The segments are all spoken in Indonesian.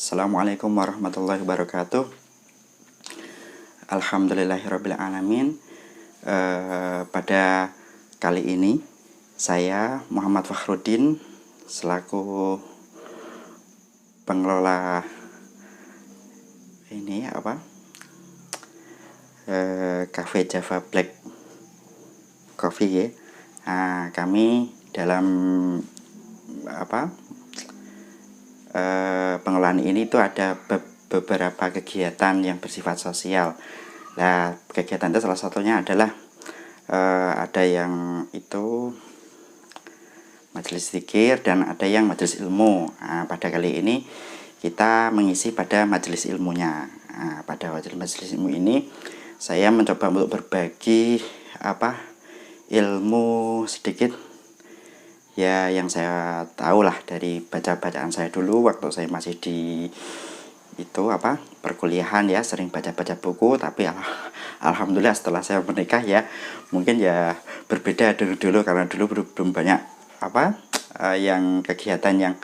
Assalamualaikum warahmatullahi wabarakatuh. Alhamdulillahirabbil alamin. Pada kali ini saya Muhammad Fakhruddin selaku pengelola Cafe Java Black Coffee ya. Kami dalam pengelolaan ini itu ada beberapa kegiatan yang bersifat sosial. Nah, kegiatan itu salah satunya adalah ada yang itu majelis zikir dan ada yang majelis ilmu. Pada kali ini kita mengisi pada majelis ilmunya. Pada majelis ilmu ini saya mencoba untuk berbagi ilmu sedikit ya, yang saya tahu lah dari bacaan saya dulu waktu saya masih di perkuliahan ya, sering baca-baca buku. Tapi alhamdulillah setelah saya menikah ya, mungkin ya berbeda dari dulu, karena dulu belum banyak yang kegiatan yang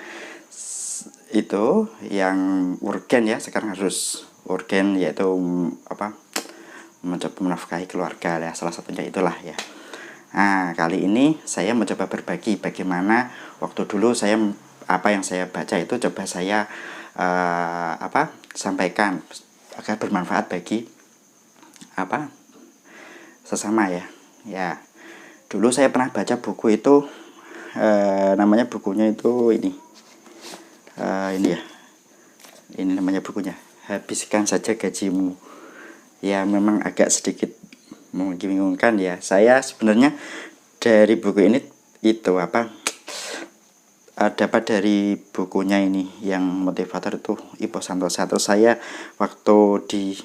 yang urgen ya. Sekarang harus urgen, yaitu mencoba menafkahi keluarga ya, salah satunya itulah ya. Kali ini saya mencoba berbagi bagaimana waktu dulu saya yang saya baca itu coba saya sampaikan agar bermanfaat bagi sesama ya. Ya, dulu saya pernah baca buku itu, namanya bukunya itu ini ya. Ini namanya bukunya, Habiskan Saja Gajimu. Ya, memang agak sedikit membingungkan ya. Saya sebenarnya dari buku ini dapat dari bukunya ini yang motivator itu Ipo Santosa. Terus saya waktu di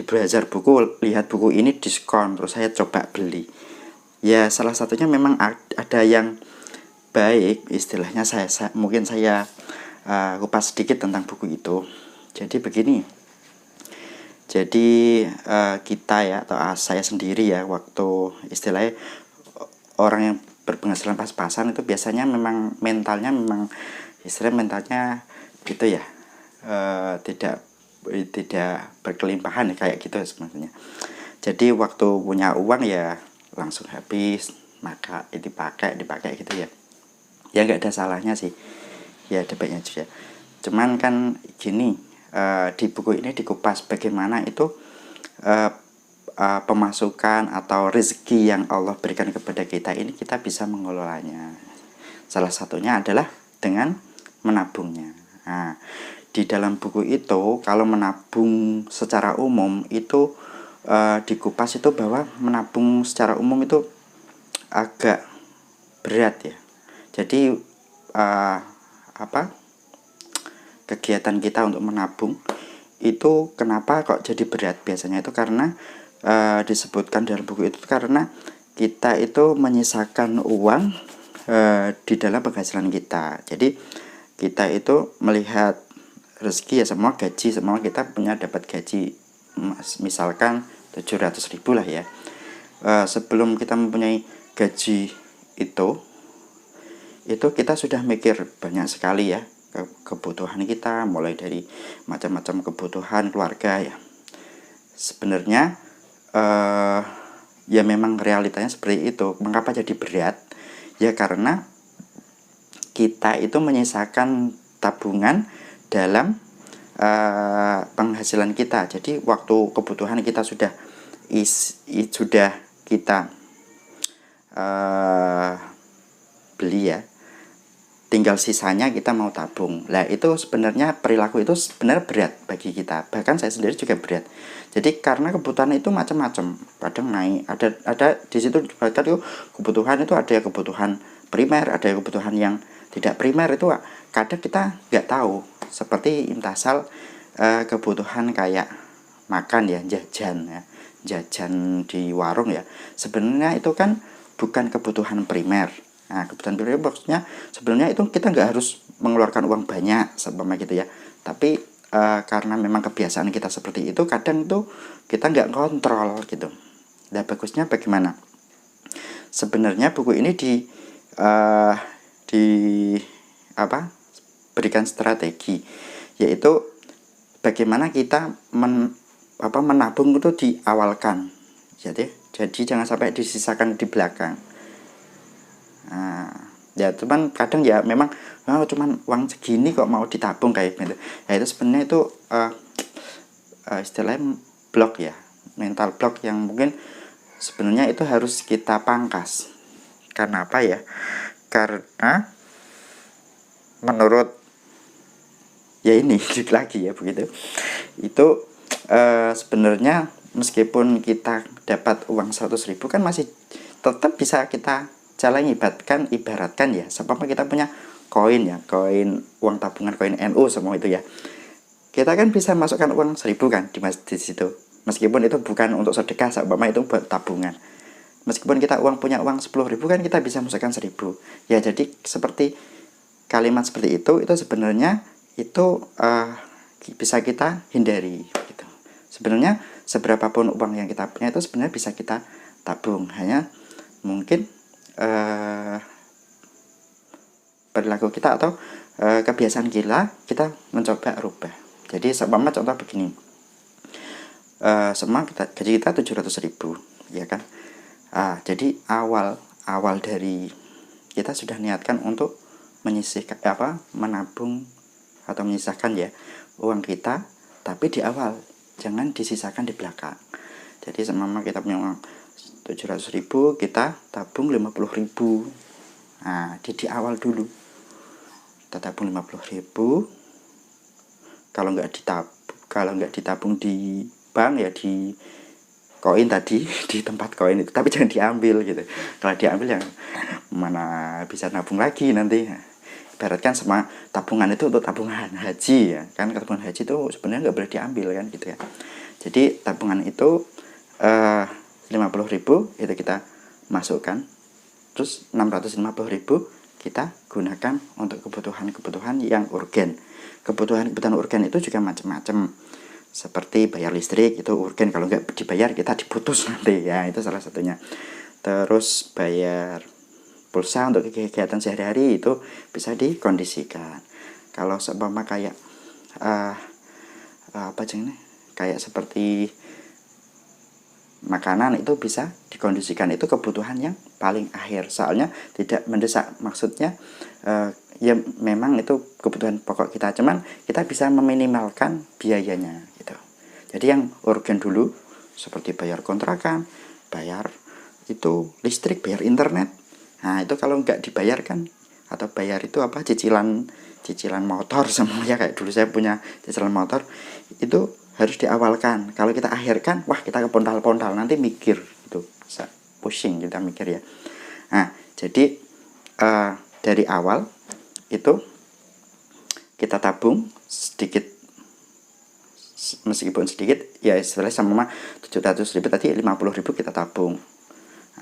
Bazar buku lihat buku ini diskon, terus saya coba beli. Ya, salah satunya memang ada yang baik, istilahnya mungkin saya kupas sedikit tentang buku itu. Jadi begini. Jadi kita ya, atau saya sendiri ya, waktu istilahnya orang yang berpenghasilan pas-pasan itu biasanya memang mentalnya gitu ya, tidak berkelimpahan ya, kayak gitu sebenarnya. Jadi waktu punya uang ya langsung habis, maka dipakai gitu ya. Ya nggak ada salahnya sih ya, ada baiknya juga. Cuman kan gini, di buku ini dikupas bagaimana itu pemasukan atau rezeki yang Allah berikan kepada kita ini kita bisa mengelolanya. Salah satunya adalah dengan menabungnya. Di dalam buku itu kalau menabung secara umum itu dikupas itu bahwa menabung secara umum itu agak berat ya. Jadi kegiatan kita untuk menabung itu kenapa kok jadi berat? Biasanya itu karena disebutkan dalam buku itu karena kita itu menyisakan uang di dalam penghasilan kita. Jadi kita itu melihat rezeki ya, semua kita punya dapat gaji misalkan 700.000 lah ya. Sebelum kita mempunyai gaji itu kita sudah mikir banyak sekali ya kebutuhan kita, mulai dari macam-macam kebutuhan keluarga ya. Sebenarnya ya memang realitanya seperti itu. Mengapa jadi berat? Ya karena kita itu menyisakan tabungan dalam penghasilan kita. Jadi waktu kebutuhan kita sudah kita beli ya, tinggal sisanya kita mau tabung. Nah, itu sebenarnya perilaku itu sebenarnya berat bagi kita. Bahkan saya sendiri juga berat. Jadi karena kebutuhan itu macam-macam, kadang naik, ada di situ dibahas itu kebutuhan itu ada kebutuhan primer, ada kebutuhan yang tidak primer. Itu kadang kita nggak tahu. Seperti intasal kebutuhan kayak makan ya, jajan di warung ya. Sebenarnya itu kan bukan kebutuhan primer. Kebutuhan primer maksudnya sebenarnya itu kita nggak harus mengeluarkan uang banyak sama gitu ya. Tapi karena memang kebiasaan kita seperti itu, kadang itu kita nggak kontrol gitu. Nah, bagusnya bagaimana? Sebenarnya buku ini berikan strategi, yaitu bagaimana kita menabung itu diawalkan. Jadi jangan sampai disisakan di belakang. Nah, ya cuman kadang ya memang cuman uang segini kok mau ditabung kayak gitu. Ya itu sebenarnya itu istilahnya blok ya, mental block yang mungkin sebenarnya itu harus kita pangkas. Karena apa ya? Karena menurut ya ini lagi ya begitu. Itu sebenarnya meskipun kita dapat uang 100.000 kan masih tetap bisa kita jalan ibaratkan ya, sebab kita punya koin ya, koin uang tabungan, koin NU semua itu ya. Kita kan bisa masukkan uang 1.000 kan di situ. Meskipun itu bukan untuk sedekah, sebab itu buat tabungan. Meskipun kita punya uang 10.000 kan kita bisa masukkan 1.000. Ya jadi seperti kalimat seperti itu sebenarnya itu bisa kita hindari gitu. Sebenarnya seberapapun uang yang kita punya itu sebenarnya bisa kita tabung, hanya mungkin perilaku kita atau kebiasaan kita mencoba rubah. Jadi seumpama contoh begini, semua gaji kita 700.000 ya kan. Jadi awal dari kita sudah niatkan untuk menyisihkan menabung atau menyisahkan ya uang kita, tapi di awal, jangan disisakan di belakang. Jadi seumpama kita punya uang 700.000, kita tabung 50.000. Nah, di awal dulu kita tabung 50.000. Kalau nggak ditabung di bank ya di koin tadi, di tempat koin itu, tapi jangan diambil gitu. Kalau diambil yang mana bisa nabung lagi nanti. Ibaratkan sama tabungan itu untuk tabungan haji ya kan, tabungan haji itu sebenarnya nggak boleh diambil kan gitu ya. Jadi tabungan itu 50.000 itu kita masukkan, terus 650.000 kita gunakan untuk kebutuhan yang urgen. Kebutuhan urgen itu juga macam-macam, seperti bayar listrik itu urgen, kalau nggak dibayar kita diputus nanti ya, itu salah satunya. Terus bayar pulsa untuk kegiatan sehari-hari itu bisa dikondisikan. Kalau seumpama kayak kayak seperti makanan itu bisa dikondisikan, itu kebutuhan yang paling akhir, soalnya tidak mendesak. Maksudnya ya memang itu kebutuhan pokok kita, cuman kita bisa meminimalkan biayanya gitu. Jadi yang urgen dulu seperti bayar kontrakan, bayar itu listrik, bayar internet. Nah itu kalau nggak dibayarkan, atau bayar itu cicilan motor semuanya, kayak dulu saya punya cicilan motor, itu harus diawalkan. Kalau kita akhirkan, wah kita kepondal-pondal, nanti mikir itu bisa pusing kita mikir ya. Nah jadi dari awal itu kita tabung sedikit, meskipun sedikit ya, istilahnya sama 700.000 tadi, 50.000 kita tabung.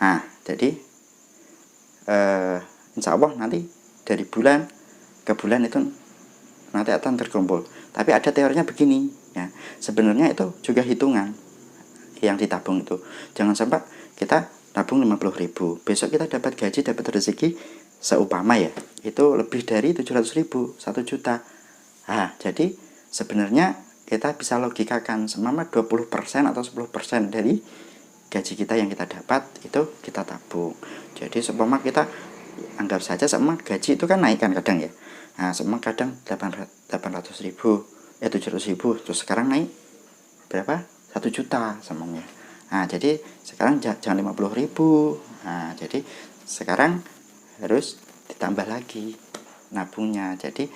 Nah jadi insya Allah nanti dari bulan ke bulan itu nanti akan terkumpul. Tapi ada teorinya begini ya, sebenarnya itu juga hitungan yang ditabung itu. Jangan sampai kita tabung 50.000, besok kita dapat gaji, dapat rezeki seumpama ya, itu lebih dari 700.000, 1 juta. Nah jadi sebenarnya kita bisa logikakan semama 20% atau 10% dari gaji kita yang kita dapat itu kita tabung. Jadi seumpama kita anggap saja sama gaji itu kan naik kan kadang ya. Nah semua kadang 800.000 700.000, terus sekarang naik berapa, 1 juta semuanya. Nah jadi sekarang jangan 50.000. Nah jadi sekarang harus ditambah lagi nabungnya. Jadi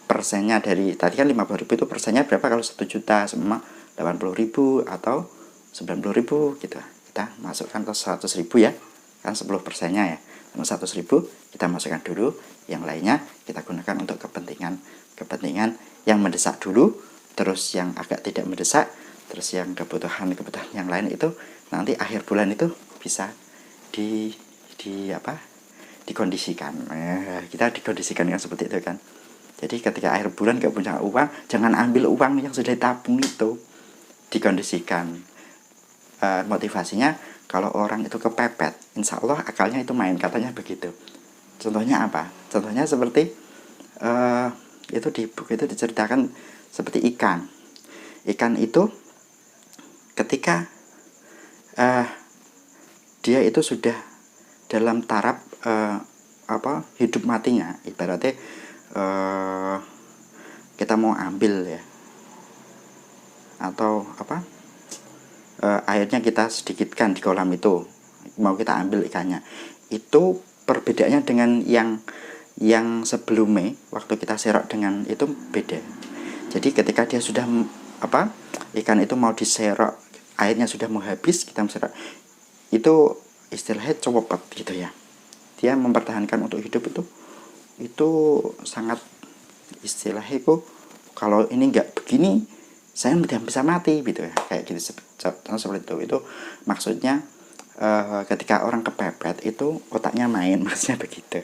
persennya dari tadi kan 50.000 itu persennya berapa kalau 1 juta, semua 80.000 atau 90.000 gitu. Kita masukkan ke 100.000 ya, kan 10 persennya ya. 100.000 kita masukkan dulu, yang lainnya kita gunakan untuk kepentingan yang mendesak dulu, terus yang agak tidak mendesak, terus yang kebutuhan yang lain itu nanti akhir bulan itu bisa dikondisikan. Kita dikondisikan kan seperti itu kan. Jadi ketika akhir bulan gak punya uang, jangan ambil uang yang sudah ditabung itu, dikondisikan. Motivasinya kalau orang itu kepepet, insya Allah akalnya itu main, katanya begitu. Contohnya apa? Contohnya seperti itu di buku itu diceritakan seperti ikan. Ikan itu ketika dia itu sudah dalam taraf hidup matinya, ibaratnya kita mau ambil ya, atau airnya kita sedikitkan di kolam itu, mau kita ambil ikannya, itu perbedaannya dengan yang sebelumnya waktu kita serok dengan itu beda. Jadi ketika dia sudah ikan itu mau diserok, airnya sudah mau habis, kita serok, itu istilahnya copot gitu ya. Dia mempertahankan untuk hidup itu sangat, istilahnya itu kalau ini nggak begini saya tidak bisa mati gitu ya, kayak gitu seperti itu maksudnya. Ketika orang kepepet itu otaknya main, maksudnya begitu.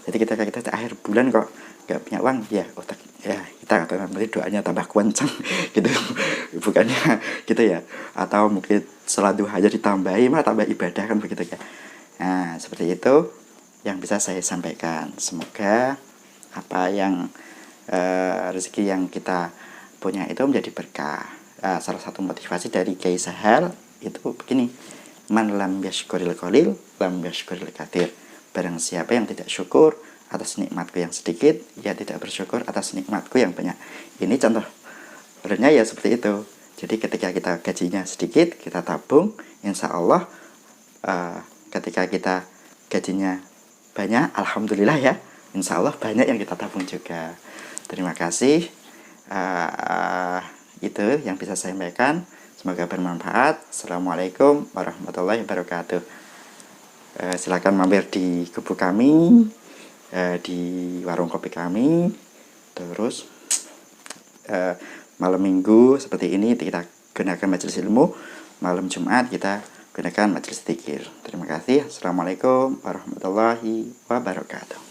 Jadi kita akhir bulan kok nggak punya uang, ya otak ya kita nanti doanya tambah kencang gitu bukannya gitu ya, atau mungkin sholat duha aja ditambahi mah tambah ibadah kan begitu ya. Nah seperti itu yang bisa saya sampaikan. Semoga apa yang rezeki yang kita punya itu menjadi berkah. Salah satu motivasi dari Kiai Sahal itu begini, man lam yashkuril qalil lam yashkuril katsir. Barang siapa yang tidak syukur atas nikmatku yang sedikit, ia tidak bersyukur atas nikmatku yang banyak. Ini contoh realnya ya seperti itu. Jadi ketika kita gajinya sedikit, kita tabung, insya Allah ketika kita gajinya banyak, alhamdulillah ya, insya Allah banyak yang kita tabung juga. Terima kasih. Itu yang bisa saya sampaikan. Semoga bermanfaat. Assalamualaikum warahmatullahi wabarakatuh. Silakan mampir di gubuk kami, di warung kopi kami. Terus malam minggu seperti ini kita gunakan majelis ilmu, malam Jumat kita gunakan majelis zikir. Terima kasih. Assalamualaikum warahmatullahi wabarakatuh.